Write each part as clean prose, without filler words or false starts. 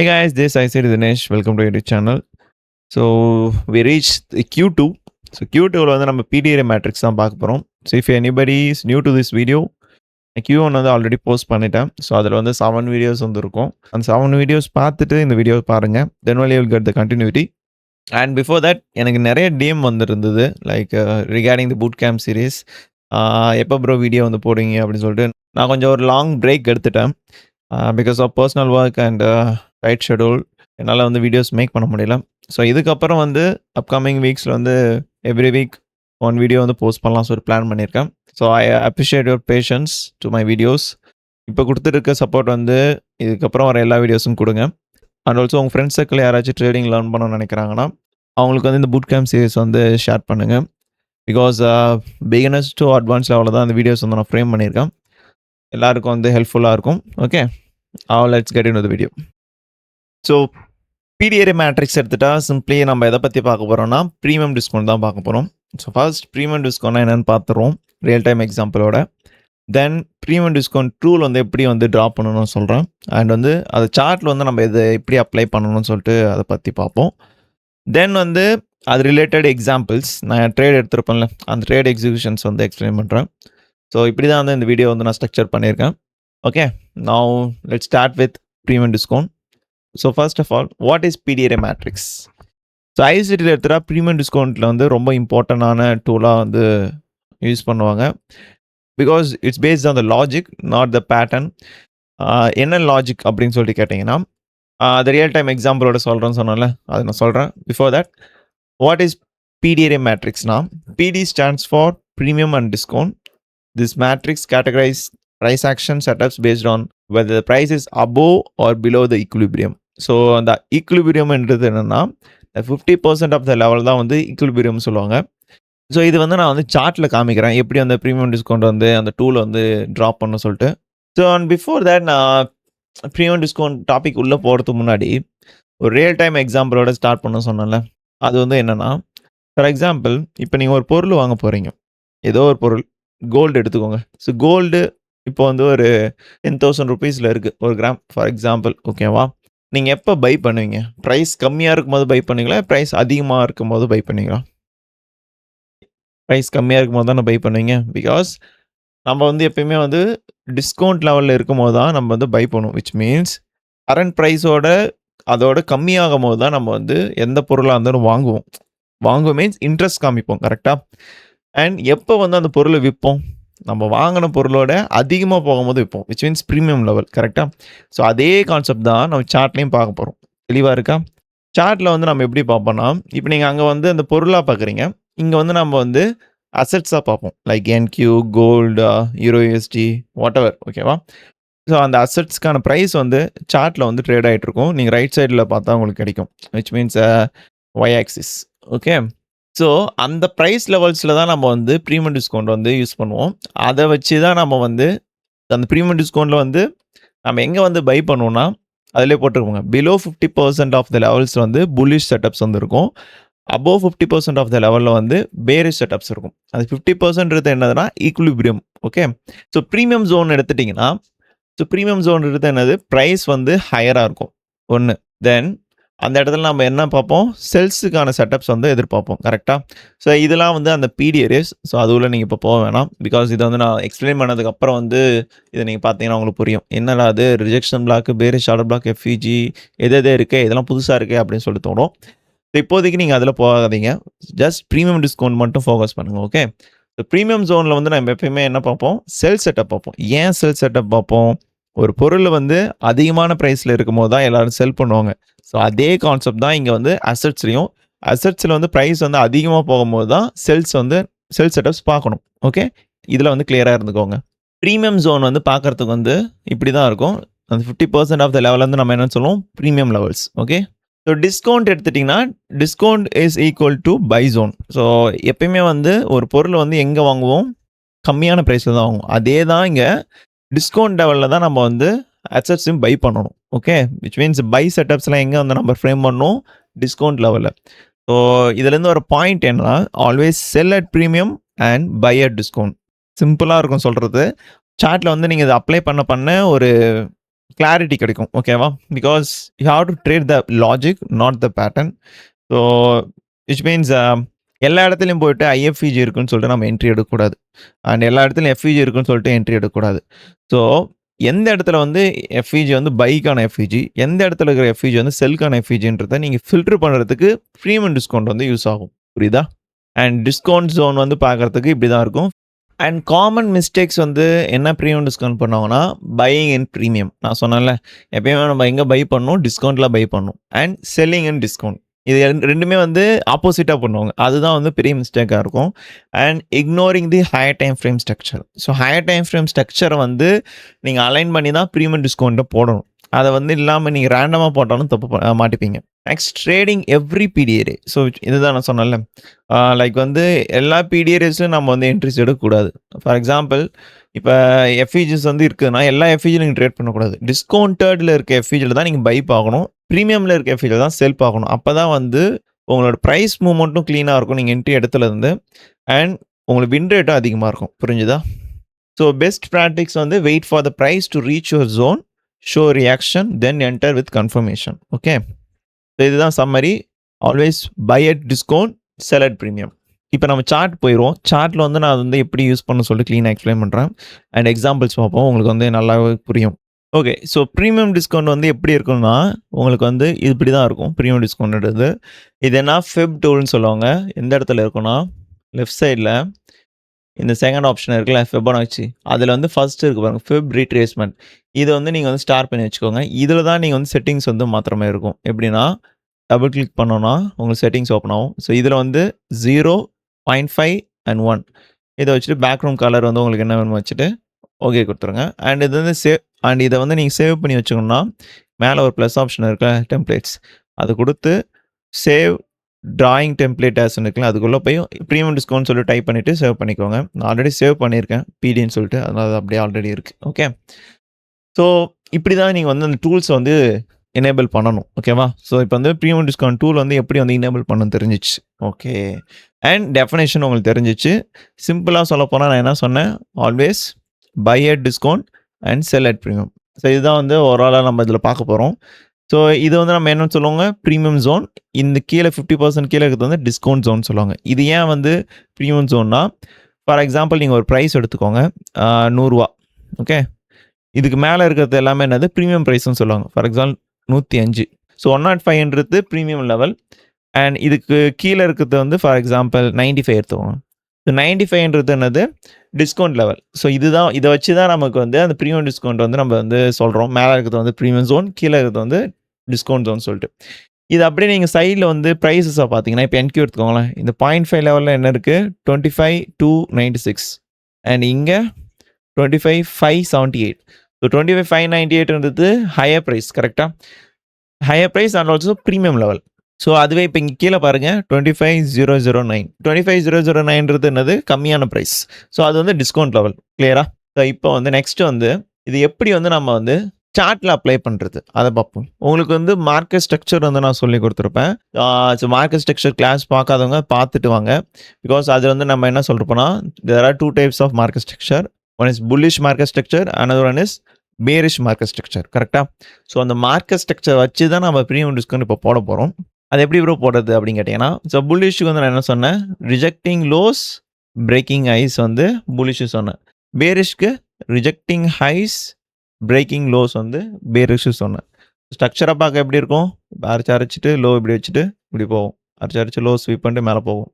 Hey guys, this is Dinesh. Welcome to your channel. So we reached the Q2. So Q2 வந்து நம்ம PDRA matrix தான் பார்க்க போகிறோம். So if anybody is new to this video, Q1 வந்து already post பண்ணிட்டேன். So அதில் வந்து 7 videos வந்து இருக்கும். அந்த 7 வீடியோஸ் பார்த்துட்டு இந்த வீடியோ பாருங்கள். Then only you will get the continuity. And before that எனக்கு நிறைய டிஎம் வந்துருந்தது like regarding the boot camp series. எப்போ ப்ரோ வீடியோ வந்து போடுவீங்க அப்படின்னு சொல்லிட்டு நான் கொஞ்சம் ஒரு லாங் பிரேக் எடுத்துட்டேன். Because of personal work and tight schedule என்னால் வந்து வீடியோஸ் மேக் பண்ண முடியல. ஸோ இதுக்கப்புறம் வந்து அப்கமிங் வீக்ஸில் வந்து எவ்ரி வீக் 1 வீடியோ வந்து போஸ்ட் பண்ணலாம் சொல்லி பிளான் பண்ணியிருக்கேன். So I appreciate your patience to my videos. இப்போ கொடுத்துருக்க சப்போர்ட் வந்து இதுக்கப்புறம் வர எல்லா வீடியோஸும் கொடுங்க. அண்ட் ஆல்சோ உங்கள் ஃப்ரெண்ட்ஸ் சர்க்கிள் யாராச்சும் ட்ரேடிங் லேர்ன் பண்ணணும்னு நினைக்கிறாங்கன்னா அவங்களுக்கு வந்து இந்த பூட் கேம்ப் சீரிஸ் வந்து ஷேர் பண்ணுங்கள். பிகாஸ் பிகினர்ஸ் டு அட்வான்ஸ் லெவலில் தான் அந்த வீடியோஸ் வந்து நான் ஃப்ரேம் பண்ணியிருக்கேன். எல்லாருக்கும் வந்து ஹெல்ப்ஃபுல்லாக இருக்கும். Okay, let's get into the video. So PDRA matrix எடுத்துட்டா சிம்பிளி நம்ம எதை பற்றி பார்க்க போகிறோம்னா ப்ரீமியம் டிஸ்கவுண்ட் தான் பார்க்க போகிறோம். ஸோ ஃபர்ஸ்ட் ப்ரீமியம் டிஸ்கவுண்ட்னா என்னென்னு பார்த்துருவோம் ரியல் டைம் எக்ஸாம்பிளோட. தென் ப்ரீமியம் டிஸ்கவுண்ட் டூல் வந்து எப்படி வந்து ட்ராப் பண்ணணும்னு சொல்கிறேன். அண்ட் வந்து அது சார்ட்டில் வந்து நம்ம இதை எப்படி அப்ளை பண்ணணும்னு சொல்லிட்டு அதை பற்றி பார்ப்போம். தென் வந்து அது ரிலேட்டட் எக்ஸாம்பிள்ஸ் நான் ட்ரேட் எடுத்துருப்பேன்ல அந்த ட்ரேட் எக்ஸிக்யூஷன்ஸ் வந்து எக்ஸ்பிளைன் பண்ணுறேன். ஸோ இப்படி தான் வந்து இந்த வீடியோ வந்து நான் ஸ்ட்ரக்சர் பண்ணியிருக்கேன். Okay, now let's start with premium discount. So first of all what is PDRA matrix? So ஐசிடியில் எடுத்துகிட்டா ப்ரீமியம் டிஸ்கவுண்ட்டில் வந்து ரொம்ப இம்பார்ட்டண்டான டூலாக வந்து யூஸ் பண்ணுவாங்க. Because it's based on the logic not the pattern. என்ன லாஜிக் அப்படின்னு சொல்லிட்டு கேட்டிங்கன்னா அது ரியல் டைம் எக்ஸாம்பிளோட சொல்கிறேன்னு சொன்னால அதை நான் சொல்கிறேன். Before that what is PDRA மேட்ரிக்ஸ்னா PD stands for premium and discount. This matrix categorizes price action setups based on whether the price is above or below the equilibrium. So அந்த ஈக்குலிபிரியம்ன்றது என்னென்னா 50% of the level தான் வந்து equilibrium சொல்லுவாங்க. So இது வந்து நான் வந்து சார்ட்டில் காமிக்கிறேன் எப்படி அந்த ப்ரீமியம் டிஸ்கவுண்ட் வந்து அந்த டூலை வந்து ட்ராப் பண்ண சொல்லிட்டு. ஸோ அண்ட் பிஃபோர் தேட் நான் ப்ரீமியம் டிஸ்கவுண்ட் டாபிக் உள்ளே போகிறதுக்கு முன்னாடி ஒரு ரியல் டைம் எக்ஸாம்பிளோட ஸ்டார்ட் பண்ண சொன்னேன்ல. அது வந்து என்னென்னா ஃபார் எக்ஸாம்பிள் இப்போ நீங்கள் ஒரு பொருள் வாங்க போகிறீங்க, ஏதோ ஒரு பொருள் கோல்டு எடுத்துக்கோங்க. ஸோ கோல்டு இப்போ வந்து ஒரு 10,000 ருபீஸில் இருக்குது ஒரு கிராம் ஃபார் எக்ஸாம்பிள். ஓகேவா, நீங்கள் எப்போ பை பண்ணுவீங்க? ப்ரைஸ் கம்மியாக இருக்கும்போது பை பண்ணுவீங்களா, ப்ரைஸ் அதிகமாக இருக்கும்போது பை பண்ணுவீங்களா? ப்ரைஸ் கம்மியாக இருக்கும்போது தான் பை பண்ணுவீங்க. பிகாஸ் நம்ம வந்து எப்பயுமே வந்து டிஸ்கவுண்ட் லெவலில் இருக்கும்போது தான் நம்ம வந்து பை பண்ணுவோம். விச் மீன்ஸ் கரண்ட் ப்ரைஸோட அதோட கம்மியாகும் போது தான் நம்ம வந்து எந்த பொருளாக இருந்தாலும் வாங்குவோம் மீன்ஸ் இன்ட்ரெஸ்ட் காமிப்போம். கரெக்டாக? அண்ட் எப்போ வந்து அந்த பொருளை விற்போம்? நம்ம வாங்கின பொருளோட அதிகமாக போகும்போது விற்போம். Which means premium level. கரெக்டாக? ஸோ அதே கான்செப்ட் தான் நம்ம சார்ட்லேயும் பார்க்க போகிறோம். தெளிவாக இருக்கா? சார்ட்டில் வந்து நம்ம எப்படி பார்ப்போம்னா இப்போ நீங்கள் அங்கே வந்து அந்த பொருளாக பார்க்குறீங்க, இங்கே வந்து நம்ம வந்து அசெட்ஸாக பார்ப்போம். Like NQ, gold, EURUSD, whatever. ஓகேவா? ஸோ அந்த அசெட்ஸ்க்கான ப்ரைஸ் வந்து சார்ட்டில் வந்து ட்ரேட் ஆகிட்டு இருக்கும். நீங்கள் ரைட் சைடில் பார்த்தா உங்களுக்கு கிடைக்கும். Which means Y axis. Okay, so அந்த ப்ரைஸ் லெவல்ஸில் தான் நம்ம வந்து ப்ரீமியம் டிஸ்கவுண்ட் வந்து யூஸ் பண்ணுவோம். அதை வச்சு தான் நம்ம வந்து அந்த ப்ரீமியம் டிஸ்கவுண்ட்டில் வந்து நம்ம எங்கே வந்து பை பண்ணுவோம்னா அதிலே போட்டுருக்கோங்க. பிலோ 50% ஆஃப் த லெவல்ஸ் வந்து புல்லிஷ் செட்டப்ஸ் வந்து இருக்கும். அபோவ் 50% ஆஃப் த லெவலில் வந்து பேரிஷ் செட்டப்ஸ் இருக்கும். அது 50% என்னதுன்னா equilibrium. Okay, so premium zone எடுத்துட்டிங்கன்னா ப்ரீமியம் ஜோன் என்னது ப்ரைஸ் வந்து ஹையராக இருக்கும் ஒன்று. தென் அந்த இடத்துல நம்ம என்ன பார்ப்போம்? செல்ஸுக்கான செட்டப்ஸ் வந்து எதிர்பார்ப்போம். கரெக்டாக? ஸோ இதெல்லாம் வந்து அந்த PDRAs. ஸோ அதுவுள்ள நீங்கள் இப்போ போக வேணாம். பிகாஸ் இதை வந்து நான் எக்ஸ்பிளைன் பண்ணதுக்கப்புறம் வந்து இதை நீங்கள் பார்த்தீங்கன்னா உங்களுக்கு புரியும். என்னடா அது rejection block, bearish order block, FEG எது இருக்குது, இதெல்லாம் புதுசாக இருக்குது அப்படின்னு சொல்லி தோணும். ஸோ இப்போதைக்கு நீங்கள் அதில் போகாதீங்க. ஜஸ்ட் ப்ரீமியம் டிஸ்கவுண்ட் மட்டும் ஃபோக்கஸ் பண்ணுங்கள். ஓகே, ஸோ ப்ரீமியம் ஜோனில் வந்து நம்ம எப்பயுமே என்ன பார்ப்போம்? செல் செட்டப் பார்ப்போம். ஏன் செல் செட்டப் பார்ப்போம்? ஒரு பொருள் வந்து அதிகமான ப்ரைஸில் இருக்கும்போது தான் எல்லோரும் செல் பண்ணுவாங்க. ஸோ அதே கான்செப்ட் தான் இங்கே வந்து அசெட்ஸில் வந்து ப்ரைஸ் வந்து அதிகமாக போகும்போது தான் செல் செட்டப்ஸ் பார்க்கணும். ஓகே, இதில் வந்து கிளியராக இருந்துக்கோங்க. ப்ரீமியம் ஜோன் வந்து பார்க்குறதுக்கு வந்து இப்படி தான் இருக்கும். அந்த 50% ஆஃப் த லெவலில் வந்து நம்ம என்ன சொல்லுவோம்? Premium levels. Okay, so discount எடுத்துட்டிங்கன்னா discount is equal to buy zone. So எப்பயுமே வந்து ஒரு பொருள் வந்து எங்கே வாங்குவோம்? கம்மியான ப்ரைஸில் தான் வாங்குவோம். அதே தான் இங்கே டிஸ்கவுண்ட் லெவலில் தான் நம்ம வந்து அசெட்ஸையும் பை பண்ணணும். ஓகே, விச் மீன்ஸ் பை செட்டப்ஸ்லாம் எங்கே வந்து நம்ம ஃப்ரேம் பண்ணணும்? டிஸ்கவுண்ட் லெவலில். ஸோ இதுலேருந்து ஒரு பாயிண்ட் என்னன்னா always sell at premium and by at discount. சிம்பிளாக இருக்கும் சொல்கிறது. சார்ட்டில் வந்து நீங்கள் இதை அப்ளை பண்ண ஒரு கிளாரிட்டி கிடைக்கும். ஓகேவா? Because you have to trade the logic, not the pattern. So which means எல்லா இடத்துலயும் போயிட்டு ஐஎஃப்இஜி இருக்குன்னு சொல்லிட்டு நம்ம என்ட்ரி எடுக்கக்கூடாது. அண்ட் எல்லா இடத்துலயும் எஃப்இஜி இருக்குன்னு சொல்லிட்டு என்ட்ரி எடுக்கக்கூடாது. ஸோ எந்த இடத்துல வந்து எஃப்இஜி வந்து பைக்கான எஃப்இஜி, எந்த இடத்துல இருக்கிற எஃப்இஜி வந்து செல்க்கான எஃப்இஜின்றதை நீங்கள் ஃபில்டர் பண்ணுறதுக்கு ப்ரீமியம் டிஸ்கவுண்ட் வந்து யூஸ் ஆகும். புரியுதா? அண்ட் டிஸ்கவுண்ட் ஜோன் வந்து பார்க்குறதுக்கு இப்படி தான் இருக்கும். அண்ட் காமன் மிஸ்டேக்ஸ் வந்து என்ன ப்ரீமியம் டிஸ்கவுண்ட் பண்ணுவாங்கன்னா, பையிங் இன் ப்ரீமியம். நான் சொன்னேன்ல, எப்பயுமே நம்ம எங்கே பை பண்ணணும், டிஸ்கவுண்ட்டில் பை பண்ணணும். And selling in discount. இது ரெண்டுமே வந்து ஆப்போசிட்டாக பண்ணுவாங்க. அதுதான் வந்து பெரிய மிஸ்டேக்காக இருக்கும். And ignoring the higher time frame structure. So higher time frame ஸ்ட்ரக்சரை வந்து நீங்கள் அலைன் பண்ணி தான் ப்ரீமியம் டிஸ்கவுண்ட்டை போடணும். அதை வந்து இல்லாமல் நீங்கள் ரேண்டமாக போட்டாலும் தப்பு மாட்டிப்பீங்க. Next trading every PD array. So இதுதான் நான் சொன்னேன்ல, லைக் வந்து எல்லா பிடிஏரேஸும் நம்ம வந்து என்ட்ரிஸ் எடுக்கக்கூடாது. ஃபார் எக்ஸாம்பிள், இப்போ எஃப்இஜிஸ் வந்து இருக்குதுன்னா எல்லா எஃப்இஜியும் நீங்கள் ட்ரேட் பண்ணக்கூடாது. டிஸ்கவுண்டடில் இருக்க எஃப்இஜியில் தான் நீங்கள் பை பார்க்கணும். ப்ரீமியமில் இருக்க எஃப்இஜியில் தான் செல் பார்க்கணும். அப்போ தான் வந்து உங்களோட ப்ரைஸ் மூவ்மெண்ட்டும் க்ளீனாக இருக்கும் நீங்கள் என்ட்ரி இடத்துலேருந்து. அண்ட் உங்களுக்கு வின் ரேட்டும் அதிகமாக இருக்கும். புரிஞ்சுதா? ஸோ பெஸ்ட் ப்ராக்டிக்ஸ் வந்து wait for the price to reach your zone, show reaction, then enter with confirmation. Okay, so இதுதான் summary. Always buy at discount, sell at premium. இப்போ நம்ம சார்ட் போயிடுவோம். சார்ட்டில் வந்து நான் வந்து எப்படி யூஸ் பண்ண சொல்லிட்டு க்ளீனாக எக்ஸ்பிளைன் பண்ணுறேன். அண்ட் எக்ஸாம்பிள்ஸ் பார்ப்போம், உங்களுக்கு வந்து நல்லாவே புரியும். ஓகே, ஸோ ப்ரீமியம் டிஸ்கவுண்ட் வந்து எப்படி இருக்குன்னா, உங்களுக்கு வந்து இப்படி தான் இருக்கும் ப்ரீமியம் டிஸ்கவுண்ட்ன்றது. இது என்ன ஃபெப் டூல்னு சொல்லுவாங்க. எந்த இடத்துல இருக்குன்னா, லெஃப்ட் சைடில் இந்த செகண்ட் ஆப்ஷன் இருக்குல்ல, ஃபெபனாச்சி, அதில் வந்து ஃபர்ஸ்ட் இருக்குது பாருங்கள், ஃபெப் ரீட்ரேஸ்மெண்ட். இதை வந்து நீங்கள் வந்து ஸ்டார்ட் பண்ணி வச்சுக்கோங்க. இதில் தான் நீங்கள் வந்து செட்டிங்ஸ் வந்து மாத்திர மாதிரி இருக்கும். எப்படின்னா, டபுள் கிளிக் பண்ணோன்னா உங்களுக்கு செட்டிங்ஸ் ஓப்பன் ஆகும். ஸோ இதில் வந்து 0, 0.5 அண்ட் 1 இதை வச்சுட்டு பேக்ரவுண்ட் கலர் வந்து உங்களுக்கு என்ன வேணுமோ வச்சுட்டு ஓகே கொடுத்துருங்க. அண்ட் இது வந்து அண்ட் இதை வந்து நீங்கள் சேவ் பண்ணி வச்சுக்கணும்னா, மேலே ஒரு ப்ளஸ் ஆப்ஷன் இருக்குல்ல, டெம்ப்ளேட்ஸ், அது கொடுத்து சேவ் டிராயிங் டெம்ப்ளேட் ஆஸ்ன்னு இருக்குல்ல, அதுக்குள்ளே போய் ப்ரீமியம் டிஸ்கவுண்ட் சொல்லி டைப் பண்ணிவிட்டு சேவ் பண்ணிக்கோங்க. நான் ஆல்ரெடி சேவ் பண்ணியிருக்கேன் பிடின்னு சொல்லிட்டு, அதனால் அது அப்படியே ஆல்ரெடி இருக்குது. ஓகே, ஸோ இப்படி தான் நீங்கள் வந்து அந்த டூல்ஸை வந்து எனேபிள் பண்ணணும். ஓகேவா? ஸோ இப்போ வந்து ப்ரீமியம் டிஸ்கவுண்ட் டூல் வந்து எப்படி வந்து எனேபிள் பண்ணணும்னு தெரிஞ்சிச்சு. ஓகே, அண்ட் டெஃபினேஷன் உங்களுக்கு தெரிஞ்சிச்சு. சிம்பிளாக சொல்ல போனால் நான் என்ன சொன்னேன், always buy at discount and sell at premium. So இதுதான் வந்து ஓவராலாக நம்ம இதில் பார்க்க போகிறோம். ஸோ இது வந்து நம்ம என்னன்னு சொல்லுவாங்க, ப்ரீமியம் ஜோன். இந்த கீழே 50% கீழே இருக்கிறது வந்து டிஸ்கவுண்ட் ஜோன் சொல்லுவாங்க. இது ஏன் வந்து ப்ரீமியம் ஜோன்னா, ஃபார் எக்ஸாம்பிள் நீங்கள் ஒரு ப்ரைஸ் எடுத்துக்கோங்க, 100 ரூபா. ஓகே, இதுக்கு மேலே இருக்கிறது எல்லாமே என்னது ப்ரீமியம் ப்ரைஸ்ன்னு சொல்லுவாங்க. For example 105. ஸோ 105ன்றது ப்ரீமியம் லெவல். அண்ட் இதுக்கு கீழே இருக்கிறது வந்து ஃபார் எக்ஸாம்பிள் 95 எடுத்துக்கோங்க. ஸோ 95ன்றது என்னது, டிஸ்கவுண்ட் லெவல். ஸோ இதுதான், இதை வச்சு தான் நமக்கு வந்து அந்த ப்ரீமியம் டிஸ்கவுண்ட் வந்து நம்ம வந்து சொல்கிறோம். மேலே இருக்கிறது வந்து ப்ரீமியம் ஜோன், கீழே இருக்கிறது வந்து டிஸ்கவுண்ட் ஜோன் சொல்லிட்டு. இது அப்படியே நீங்கள் சைடில் வந்து ப்ரைஸஸாக பார்த்தீங்கன்னா, இப்போ என்கியூ எடுத்துக்கோங்களேன். இந்த 0.5 லெவலில் என்ன இருக்குது, 25 to 96. அண்ட் இங்கே 25 578. ஸோ 25 598ன்றது ஹையர் ப்ரைஸ். கரெக்டாக, higher price and also premium level. So அதுவே இப்போ இங்கே கீழே பாருங்கள், 25,009. 25,009ன்றது என்னது, கம்மியான ப்ரைஸ். ஸோ அது வந்து டிஸ்கவுண்ட் லெவல். கிளியரா? ஸோ இப்போ வந்து நெக்ஸ்ட் வந்து இது எப்படி வந்து நம்ம வந்து சார்ட்டில் அப்ளை பண்ணுறது அதை பார்ப்போம். உங்களுக்கு வந்து மார்க்கெட் ஸ்ட்ரக்சர் வந்து நான் சொல்லி கொடுத்துருப்பேன். ஸோ மார்க்கெட் ஸ்ட்ரக்சர் கிளாஸ் பார்க்காதவங்க பார்த்துட்டு வாங்க. பிகாஸ் அது வந்து நம்ம என்ன சொல்கிறோம்னா, there are 2 types of market structure. One is bullish market structure, another one is bearish market structure. கரெக்டாக? ஸோ அந்த மார்க்கெட் ஸ்ட்ரக்சர் வச்சு தான் நம்ம ப்ரீமியம் டிஸ்கவுண்ட் இப்போ போட போகிறோம். அது எப்படி ப்ரோ போடுறது அப்படின்னு கேட்டிங்கன்னா, ஸோ புல்லிஷுக்கு வந்து நான் என்ன சொன்னேன், ரிஜெக்டிங் லோஸ், பிரேக்கிங் ஹைஸ் வந்து புல்லிஷு சொன்னேன். பேரிஷ்க்கு ரிஜெக்டிங் ஹைஸ், பிரேக்கிங் லோஸ் வந்து பேரிஷு சொன்னேன். ஸ்ட்ரக்சராக பார்க்க எப்படி இருக்கும், அரைச்சிட்டு லோ இப்படி வச்சுட்டு இப்படி போகும், அரைச்சு லோ ஸ்வீப் பண்ணிட்டு மேலே போகும்.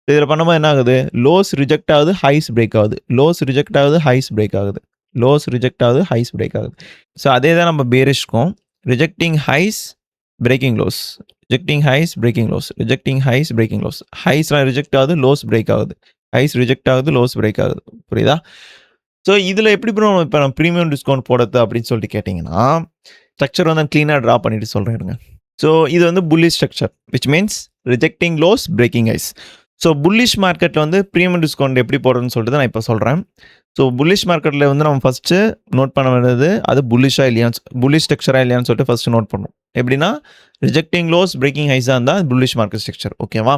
இதில் பண்ணும்போது என்ன ஆகுது, லோஸ் ரிஜெக்ட் ஆகுது, ஹைஸ் பிரேக் ஆகுது, லோஸ் ரிஜெக்ட் ஆகுது, ஹைஸ் பிரேக் ஆகுது, லோஸ் ரிஜெக்ட் ஆகுது, ஹைஸ் பிரேக் ஆகுது. ஸோ அதே தான் நம்ம பேரிஷ்க்கும், rejecting highs, breaking lows, rejecting highs, breaking lows, rejecting highs, breaking lows. ஹைஸ்லாம் ரிஜெக்ட் ஆகுது, லோஸ் பிரேக் ஆகுது, ஹைஸ் ரிஜெக்ட் ஆகுது, லோஸ் பிரேக் ஆகுது. புரியுதா? ஸோ இதில் எப்படி ப்ரோ இப்போ நம்ம ப்ரீமியம் டிஸ்கவுண்ட் போடுறது அப்படின்னு சொல்லிட்டு கேட்டிங்கன்னா, ஸ்ட்ரக்சர் வந்து க்ளீனாக ட்ரா பண்ணிட்டு சொல்கிறேன். ஸோ இது வந்து bullish structure, which means rejecting lows, breaking highs. So bullish மார்க்கெட்டில் வந்து ப்ரீமியம் டிஸ்கவுண்ட் எப்படி போடுறதுன்னு சொல்லிட்டு நான் இப்போ சொல்கிறேன். ஸோ புல்லிஷ் மார்க்கெட்டில் வந்து நம்ம ஃபஸ்ட்டு நோட் பண்ண வேண்டியது, அது புல்லிஷாக இல்லையான்னு, புல்லிஷ் ஸ்ட்ரக்சராக இல்லையான்னு சொல்லிட்டு ஃபஸ்ட்டு நோட் பண்ணணும். எப்படின்னா, ரிஜெக்டிங் லோஸ், பிரேக்கிங் ஹைஸாக இருந்தால் புல்லிஷ் மார்க்கெட் ஸ்ட்ரக்சர். ஓகேவா?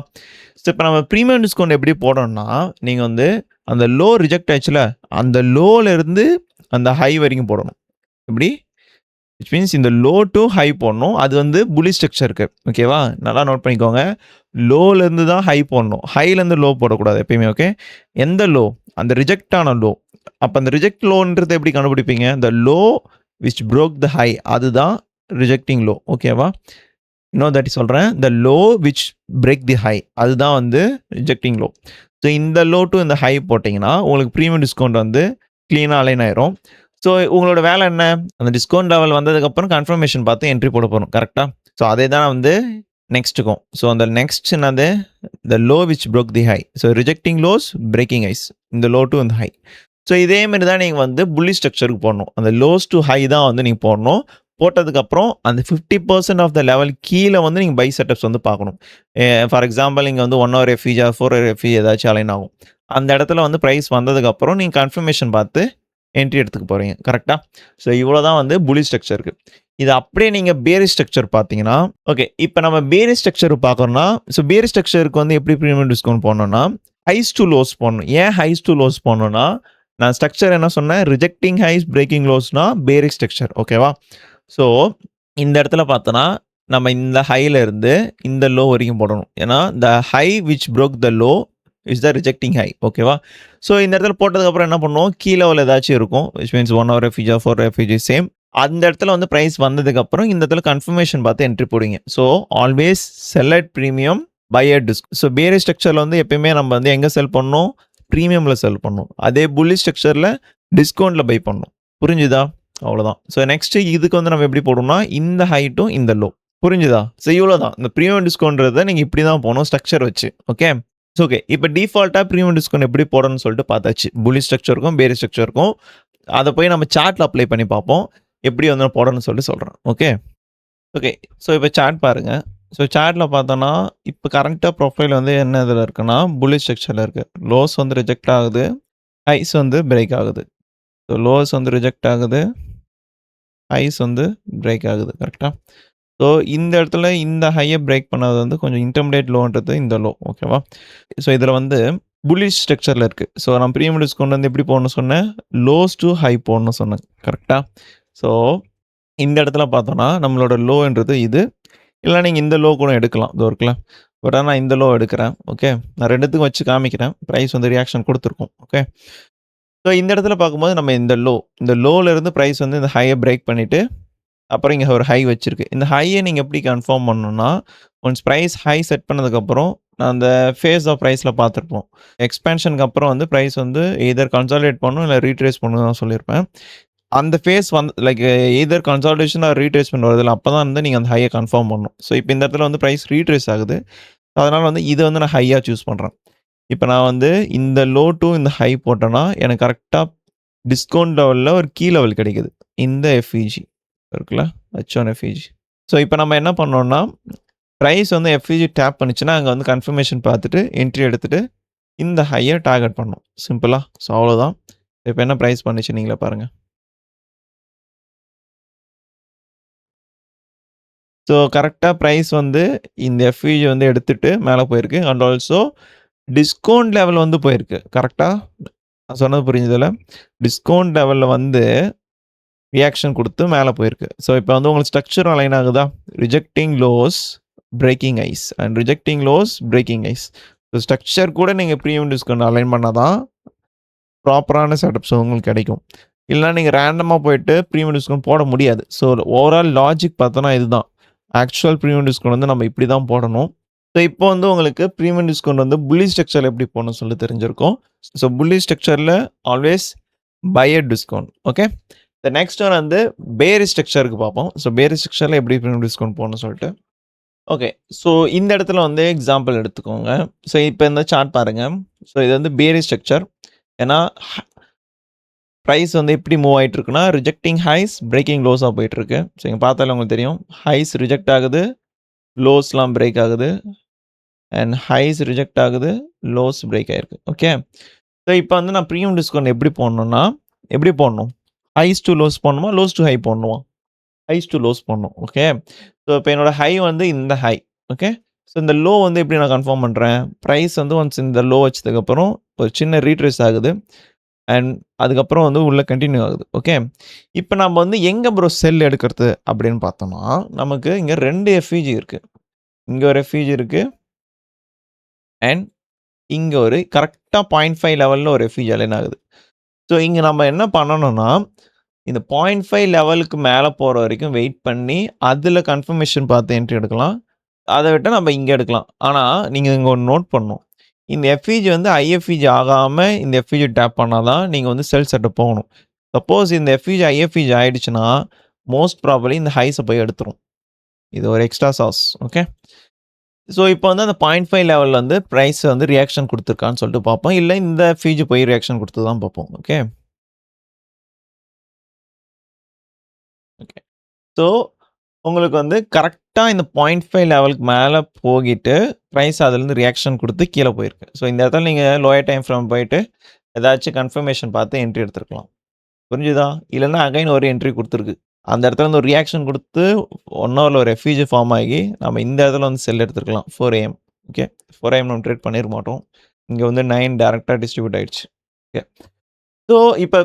ஸோ இப்போ நம்ம ப்ரீமியம் டிஸ்கவுண்ட் எப்படி போடணும்னா, நீங்கள் வந்து அந்த லோ ரிஜெக்ட் ஆச்சுல, அந்த லோலேருந்து அந்த ஹை வரைக்கும் போடணும். எப்படி, விச் மீன்ஸ் இந்த லோ டு ஹை போடணும். அது வந்து புல்லிஷ் ஸ்ட்ரக்சருக்கு. ஓகேவா? நல்லா நோட் பண்ணிக்கோங்க. லோலேருந்து தான் ஹை போடணும். ஹைலேருந்து லோ போடக்கூடாது எப்பயுமே. ஓகே? எந்த லோ? அந்த ரிஜெக்ட் ஆன லோ. அப்போ அந்த ரிஜெக்ட் லோன்றது எப்படி கண்டுபிடிப்பீங்க? The low which broke the high, அதுதான் ரிஜெக்டிங் லோ. ஓகேவா? இன்னொரு தாட்டி சொல்கிறேன். The low which break the high, அதுதான் வந்து ரிஜெக்டிங் லோ. ஸோ இந்த லோ டு இந்த ஹை போட்டிங்கன்னா உங்களுக்கு ப்ரீமியம் டிஸ்கவுண்ட் வந்து க்ளீனாக அலைன் ஆயிரும். ஸோ உங்களோட வேலை என்ன? அந்த டிஸ்கவுண்ட் லெவல் வந்ததுக்கப்புறம் கன்ஃபர்மேஷன் பார்த்து என்ட்ரி போட போகிறோம். கரெக்டாக? ஸோ அதே தான் வந்து நெக்ஸ்ட்டுக்கும். ஸோ அந்த நெக்ஸ்ட் என்னது? The low which broke the high. So rejecting lows, breaking highs. இந்த லோ டு இந்த ஹை. ஸோ இதே மாதிரி தான் நீங்கள் வந்து புல்லிஷ் ஸ்ட்ரக்சருக்கு போடணும். அந்த லோஸ் டு ஹை தான் வந்து நீங்கள் போடணும். போட்டதுக்கப்புறம் அந்த 50% ஆஃப் த லெவல் கீழே வந்து நீங்கள் பை செட்டப்ஸ் வந்து பார்க்கணும். ஃபார் எக்ஸாம்பிள் இங்கே வந்து 1 ஹவர் எஃப்இ 4 ஹவர் எஃப்இ ஏதாச்சும் அலைன் ஆகும். அந்த இடத்துல வந்து ப்ரைஸ் வந்ததுக்கப்புறம் நீங்கள் கன்ஃபர்மேஷன் பார்த்து என்ட்ரி எடுத்துக்க போகிறீங்க. கரெக்டாக? ஸோ இவ்வளோ தான் வந்து புல்லிஷ் ஸ்ட்ரக்சருக்கு. இது அப்படியே நீங்கள் பேரிஷ் ஸ்ட்ரக்சர் பார்த்தீங்கன்னா, ஓகே இப்போ நம்ம பேரிஷ் ஸ்ட்ரக்சர் பார்க்கணும்னா, ஸோ பேரிஷ் ஸ்ட்ரக்சருக்கு வந்து எப்படி ப்ரீமியம் டிஸ்கவுண்ட் போடணும்னா, ஹைஸ் டு லோஸ் போடணும். ஏன் ஹைஸ் டு லோஸ் போடணும்னா, நான் ஸ்ட்ரக்சர் என்ன சொன்னேன்? ரிஜெக்டிங் ஹைஸ், பிரேக்கிங் லோஸ்னா பேரிஷ் ஸ்ட்ரக்சர். ஓகேவா? ஸோ இந்த இடத்துல பார்த்தோன்னா நம்ம இந்த ஹையில் இருந்து இந்த லோ வரைக்கும் போடணும். ஏன்னா the high which broke the low is the rejecting high. ஓகேவா? ஸோ இந்த இடத்துல போட்டதுக்கப்புறம் என்ன பண்ணுவோம்? கீழே லெவல் ஏதாச்சும் இருக்கும். Which means 1 hour FE 4 FE same. அந்த இடத்துல வந்து ப்ரைஸ் வந்ததுக்கப்புறம் இந்த இடத்துல கன்ஃபர்மேஷன் பார்த்து என்ட்ரி போடுங்க. So always sell at premium, buy at discount. So bearish ஸ்ட்ரக்சரில் வந்து எப்பயுமே நம்ம வந்து எங்கே செல் பண்ணணும்? ப்ரீமியமில் செல் பண்ணணும். அதே புல்லிஷ் ஸ்ட்ரக்சரில் டிஸ்கவுண்ட்டில் பை பண்ணணும். புரிஞ்சுதா? அவ்வளோதான். ஸோ நெக்ஸ்ட்டு இதுக்கு வந்து நம்ம எப்படி போடணும்னா, இந்த ஹைட்டும் இந்த லோ. புரிஞ்சுதா? ஸோ இவ்வளோ தான். இந்த ப்ரீமியம் டிஸ்கவுண்ட்றதை நீங்கள் இப்படி தான் போகணும் ஸ்ட்ரக்சர் வச்சு. ஓகே? So okay. இப்போ டிஃபால்ட்டாக ப்ரீமியம் டிஸ்கவுண்ட் எப்படி போடணும்னு சொல்லிட்டு பார்த்தாச்சு. புல்லிஷ் ஸ்ட்ரக்சருக்கும் பேரிஷ் ஸ்ட்ரக்சருக்கும். அதை போய் நம்ம சார்ட்டில் அப்ளை பண்ணி பார்ப்போம். எப்படி வந்து போடணும்னு சொல்லிட்டு சொல்கிறேன். ஓகே? ஓகே. ஸோ இப்போ சார்ட் பாருங்கள். ஸோ சார்ட்டில் பார்த்தோன்னா, இப்போ கரண்ட்டாக ப்ரொஃபைல் வந்து என்ன இதில் இருக்குன்னா, புல்லிஷ் ஸ்ட்ரக்சரில் இருக்குது. லோஸ் வந்து ரிஜெக்ட் ஆகுது, ஹைஸ் வந்து பிரேக் ஆகுது. ஸோ லோஸ் வந்து ரிஜெக்ட் ஆகுது, ஹைஸ் வந்து பிரேக் ஆகுது. கரெக்டாக? ஸோ இந்த இடத்துல இந்த ஹையை பிரேக் பண்ணது வந்து கொஞ்சம் இன்டர்மீடியேட் லோன்றது இந்த லோ. ஓகேவா? ஸோ இதில் வந்து புல்லிஷ் ஸ்ட்ரக்சரில் இருக்குது. ஸோ நான் ப்ரீமியம் டிஸ்கவுண்ட் வந்து எப்படி போடணும்னு சொன்னேன்? லோஸ் டு ஹை போடணும்னு சொன்னேன். கரெக்டாக? ஸோ இந்த இடத்துல பார்த்தோன்னா நம்மளோட லோன்றது இது. இல்லை நீங்கள் இந்த லோ கூட எடுக்கலாம். இது இருக்குல்ல. பட் ஆனால் நான் இந்த லோ எடுக்கிறேன். ஓகே? நான் ரெண்டுத்துக்கும் வச்சு காமிக்கிறேன். ப்ரைஸ் வந்து ரியாக்ஷன் கொடுத்துருக்கோம். ஓகே? ஸோ இந்த இடத்துல பார்க்கும்போது நம்ம இந்த லோலேருந்து ப்ரைஸ் வந்து இந்த ஹையை பிரேக் பண்ணிவிட்டு அப்புறம் இங்கே ஒரு ஹை வச்சிருக்கு. இந்த ஹையை நீங்கள் எப்படி கன்ஃபார்ம் பண்ணணும்னா, ஒன்ஸ் ப்ரைஸ் ஹை செட் பண்ணதுக்கப்புறம் நான் அந்த ஃபேஸ் ஆஃப் ப்ரைஸில் பார்த்துருப்போம். எக்ஸ்பேன்ஷனுக்கு அப்புறம் வந்து ப்ரைஸ் வந்து எய்தர் கன்சாலிடேட் பண்ணணும், இல்லை ரீட்ரேஸ் பண்ணணும் தான் சொல்லியிருப்பேன். அந்த ஃபேஸ் வந்து like either consolidation or retracement வருதில்ல, அப்போ தான் வந்து நீங்கள் அந்த ஹையை கன்ஃபார்ம் பண்ணணும். ஸோ இப்போ இந்த இடத்துல வந்து ப்ரைஸ் ரீட்ரேஸ் ஆகுது. அதனால் வந்து இதை வந்து நான் ஹையாக சூஸ் பண்ணுறேன். இப்போ நான் வந்து இந்த லோ டு இந்த ஹை போட்டேன்னா எனக்கு கரெக்டாக டிஸ்கவுண்ட் லெவலில் ஒரு கீ லெவல் கிடைக்குது. இந்த எஃப்இஜி இருக்குல்ல, H1 எஃப்இஜி. ஸோ இப்போ நம்ம என்ன பண்ணோம்னா, ப்ரைஸ் வந்து எஃப்இஜி டேப் பண்ணிச்சுன்னா அங்கே வந்து கன்ஃபர்மேஷன் பார்த்துட்டு என்ட்ரி எடுத்துகிட்டு இந்த ஹையை டார்கெட் பண்ணணும். சிம்பிளாக. ஸோ அவ்வளோதான். இப்போ என்ன ப்ரைஸ் பண்ணிச்சு நீங்களே பாருங்கள். ஸோ கரெக்டாக ப்ரைஸ் வந்து இந்த எஃப்இஜி வந்து எடுத்துகிட்டு மேலே போயிருக்கு. அண்ட் ஆல்சோ டிஸ்கவுண்ட் லெவல் வந்து போயிருக்கு. கரெக்டாக நான் சொன்னது புரிஞ்சுதில்ல. டிஸ்கவுண்ட் லெவலில் வந்து ரியாக்ஷன் கொடுத்து மேலே போயிருக்கு. ஸோ இப்போ வந்து உங்களுக்கு ஸ்ட்ரக்சர் அலைன் ஆகுதா? Rejecting lows, breaking highs and rejecting lows, breaking highs. So structure கூட நீங்கள் ப்ரீமியம் டிஸ்கவுண்ட் அலைன் பண்ணால் தான் ப்ராப்பரான செட்டப்ஸ் உங்களுக்கு கிடைக்கும். இல்லைனா நீங்கள் ரேண்டமாக போயிட்டு ப்ரீமியம் டிஸ்கவுண்ட் போட முடியாது. ஸோ ஓவரால் லாஜிக் பார்த்தோன்னா இதுதான். ஆக்சுவல் ப்ரீமியம் டிஸ்கவுண்ட் வந்து நம்ம இப்படி தான் போடணும். ஸோ இப்போ வந்து உங்களுக்கு ப்ரீமியம் டிஸ்கவுண்ட் வந்து புல்லிஷ் ஸ்ட்ரக்சரில் எப்படி போடணும்னு சொல்லி தெரிஞ்சிருக்கும். ஸோ புல்லிஷ் ஸ்ட்ரக்சரில் always buy at discount. Okay? இந்த நெக்ஸ்ட் ஒன் வந்து பேரிஷ் ஸ்ட்ரக்சருக்கு பார்ப்போம். ஸோ பேரிஷ் ஸ்ட்ரக்சரில் எப்படி ப்ரீமியம் டிஸ்கவுண்ட் போகணும்னு சொல்லிட்டு. ஓகே. ஸோ இந்த இடத்துல வந்து எக்ஸாம்பிள் எடுத்துக்கோங்க. ஸோ இப்போ இந்த சார்ட் பாருங்கள். ஸோ இது வந்து பேரிஷ் ஸ்ட்ரக்சர். ஏன்னா ப்ரைஸ் வந்து எப்படி மூவ் ஆகிட்டு இருக்குன்னா, ரிஜெக்டிங் ஹைஸ், பிரேக்கிங் லோஸாக போயிட்டுருக்கு. ஸோ இங்கே பார்த்தாலே உங்களுக்கு தெரியும். ஹைஸ் ரிஜெக்ட் ஆகுது, லோஸ்லாம் பிரேக் ஆகுது. அண்ட் ஹைஸ் ரிஜெக்ட் ஆகுது, லோஸ் பிரேக் ஆகிருக்கு. ஓகே? ஸோ இப்போ வந்து நான் ப்ரீமியம் டிஸ்கவுண்ட் எப்படி போடணும்னா, எப்படி போடணும்? ஹைஸ் டு லோஸ் போடணுமா? லோஸ் டு ஹை போடணுமா? ஹைஸ் டு லோஸ் போடணும். ஓகே? ஸோ இப்போ என்னோட ஹை வந்து இந்த ஹை. ஓகே? ஸோ இந்த லோ வந்து எப்படி நான் கன்ஃபார்ம் பண்ணுறேன்? ப்ரைஸ் வந்து ஒன்ஸ் இந்த லோ வச்சதுக்கப்புறம் ஒரு சின்ன ரீட்ரேஸ் ஆகுது. அண்ட் அதுக்கப்புறம் வந்து உள்ள கன்டின்யூ ஆகுது. ஓகே. இப்ப நம்ம வந்து எங்க ப்ரோ செல் எடுக்கிறது அப்படின்னு பார்த்தோம்னா, நமக்கு இங்க 2 எஃப்இஜி இருக்கு. இங்க ஒரு எஃப்இஜி இருக்கு. அண்ட் இங்க ஒரு கரெக்ட்டா 0.5 லெவல்ல ஒரு எஃப்இஜி அலைன் ஆகுது. ஸோ இங்க நம்ம என்ன பண்ணணும்னா, இந்த 0.5 லெவலுக்கு மேல போற வரைக்கும் வெயிட் பண்ணி, அதுல கன்ஃபர்மேஷன் பார்த்து என்ட்ரி எடுக்கலாம். அத விட்டா நம்ம இங்க எடுக்கலாம். ஆனா, நீங்க இங்க ஒண்ணு நோட் பண்ணணும். இந்த எஃப்இஜி வந்து ஐஎஃப்இஜி ஆகாம இந்த எஃப்இஜி டேப் பண்ணா தான் நீங்க வந்து செல் செட்டப் போகணும். சப்போஸ் இந்த எஃப்இஜி ஐஎஃப்இஜி ஆயிடுச்சுன்னா, மோஸ்ட் ப்ராபப்லி இந்த ஹைஸ போய் எடுத்துரும். இது ஒரு எக்ஸ்ட்ரா சாஸ். ஓகே. ஸோ இப்போ வந்து அந்த 0.5 லெவல்ல வந்து பிரைஸ் வந்து ரியாக்ஷன் குடுத்துருக்கான்னு சொல்லிட்டு பார்ப்போம். இல்ல இந்த எஃப்இஜி போய் ரியாக்ஷன் குடுத்து தான் பார்ப்போம். ஓகே. ஓகே. ஸோ உங்களுக்கு வந்து கரெக்ட்டா இந்த 0.5 லெவலுக்கு மேல போகிட்டு, பிரைஸ் அதுலேருந்து ரியாக்ஷன் குடுத்து கீழ போயிருக்கு. ஸோ இந்த இடத்துல நீங்க லோயர் டைம் ஃப்ரேம் போயிட்டு, ஏதாச்சும் கன்ஃபர்மேஷன் பார்த்து என்ட்ரி எடுத்துருக்கலாம். புரிஞ்சுதா? இல்லன்னா அகைன் ஒரு என்ட்ரி குடுத்துருக்கு. அந்த இடத்துல இருந்து ஒரு ரியாக்ஷன் குடுத்து 1 ஹவர்ல ஒரு எஃப்இஜி ஃபார்ம் ஆகி, நம்ம இந்த இடத்துல வந்து செல் எடுத்துருக்கலாம். 4 AM. ஓகே. 4 AM நம்ம ட்ரேட் பண்ணியிருக்க மாட்டோம். இங்க வந்து 9 டைரக்ட்டா டிஸ்ட்ரிபியூட் ஆயிடுச்சு. ஓகே. ஸோ இப்ப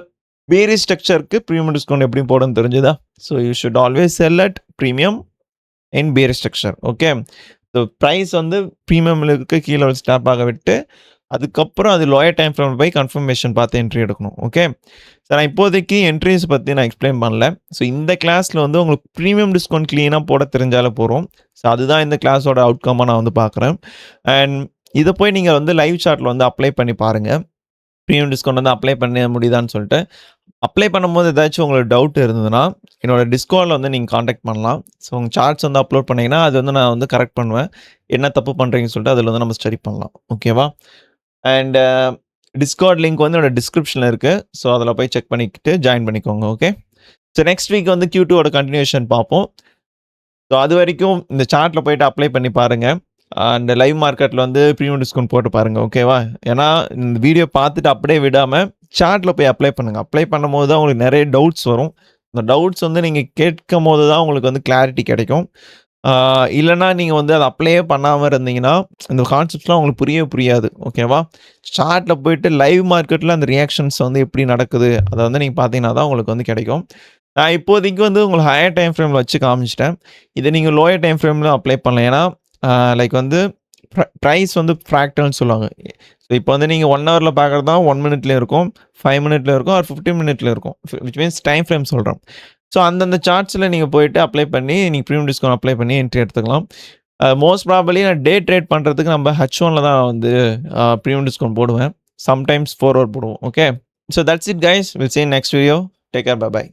பேரிஷ் ஸ்ட்ரக்சருக்கு பிரீமியம் டிஸ்கவுண்ட் எப்படி போடுன்னு தெரிஞ்சுதா? So you should always sell at premium in bearish structure. Okay. So price வந்து பிரீமியம்ல இருக்க கீழ ஸ்டாப் ஆக விட்டு, அதுக்கப்புறம் அது லோயர் டைம் ஃப்ரேம்ல போய் கன்ஃபர்மேஷன் பார்த்து என்ட்ரி எடுக்கணும். ஓகே. ஸோ நான் இப்போதைக்கு என்ட்ரீஸ் பத்தி நான் எக்ஸ்பிளைன் பண்ணல. ஸோ இந்த கிளாஸ்ல வந்து உங்களுக்கு பிரீமியம் டிஸ்கவுண்ட் கிளீனா போட தெரிஞ்சாலே போதும். ஸோ அதுதான் இந்த கிளாஸோட அவுட்கம்மா நான் வந்து பார்க்குறேன். அண்ட் இத போய் நீங்க வந்து லைவ் சார்ட்ல வந்து அப்ளை பண்ணி பாருங்க. பிரீமியம் டிஸ்கவுண்ட் வந்து அப்ளை பண்ண முடியுதான்னு சொல்லிட்டு. அப்ளை பண்ணும்போது ஏதாச்சும் உங்களுக்கு டவுட் இருந்ததுன்னா, என்னோட டிஸ்கார்ட்ல வந்து நீங்க கான்டாக்ட் பண்ணலாம். ஸோ உங்க சார்ட்ஸ் வந்து அப்லோட் பண்ணீங்கன்னா, அது வந்து நான் வந்து கரெக்ட் பண்ணுவேன். என்ன தப்பு பண்றீங்கன்னு சொல்லிட்டு அதில வந்து நம்ம ஸ்டடி பண்ணலாம். ஓகேவா? அண்ட் டிஸ்கார்ட் லிங்க் வந்து என்னோட டிஸ்கிரிப்ஷன்ல இருக்கு. ஸோ அதில போய் செக் பண்ணிக்கிட்டு ஜாயின் பண்ணிக்கோங்க. ஓகே. ஸோ நெக்ஸ்ட் வீக் வந்து Q2 ஓட கன்டினியூஷன் பார்ப்போம். ஸோ அதுவரைக்கும் இந்த சார்ட்ல போயிட்டு அப்ளை பண்ணி பாருங்க. அண்ட் லைவ் மார்க்கெட்ல வந்து பிரீமியம் டிஸ்கவுண்ட் போட்டு பாருங்க. ஓகேவா? ஏன்னா இந்த வீடியோ பார்த்துட்டு அப்படியே விடாம சார்ட்ல போய் அப்ளை பண்ணுங்க. அப்ளை பண்ணும்போது தான் உங்களுக்கு நெறைய டவுட்ஸ் வரும். அந்த டவுட்ஸ் வந்து நீங்க கேட்கும்போது தான் உங்களுக்கு வந்து கிளாரிட்டி கிடைக்கும். இல்லன்னா நீங்க வந்து அத அப்ளையே பண்ணாம இருந்தீங்கன்னா, இந்த கான்செப்ட்ஸ்லாம் உங்களுக்கு புரியவே புரியாது. ஓகேவா? சார்ட்ல போயிட்டு லைவ் மார்க்கெட்ல அந்த ரியாக்ஷன்ஸ் வந்து எப்படி நடக்குது, அத வந்து நீங்க பார்த்தீங்கன்னா தான் உங்களுக்கு வந்து கிடைக்கும். நான் இப்போதைக்கு வந்து உங்களுக்கு ஹையர் டைம் ஃப்ரேம்ல வச்சு காமிச்சுட்டேன். இத நீங்க லோயர் டைம் ஃப்ரேம்ல அப்ளை பண்ணலாம். ஏன்னா, லைக் வந்து பிரைஸ் வந்து ஃப்ராக்டல்னு சொல்லுவாங்க. ஸோ இப்போ வந்து நீங்க 1 ஹவர்ல பார்க்குறது தான் 1 மினிட்ல இருக்கும், 5 மினிட்ல இருக்கும், ஆர் 15 மினிட்ல இருக்கும். விச் மீன்ஸ் டைம் ஃப்ரேம் சொல்றேன். ஸோ அந்தந்த சார்ட்ஸ்ல நீங்க போயிட்டு அப்ளை பண்ணி, நீங்க பிரீமியம் டிஸ்கவுண்ட் அப்ளை பண்ணி என்ட்ரி எடுத்துக்கலாம். மோஸ்ட் ப்ராபபிலி நான் டே ட்ரேட் பண்றதுக்கு நம்ம H1ல தான் வந்து பிரீமியம் டிஸ்கவுண்ட் போடுவேன். சம்டைம்ஸ் 4 ஹவர் போடுவோம். Okay. So that's it guys. Will see in next video. Take care. Bye by.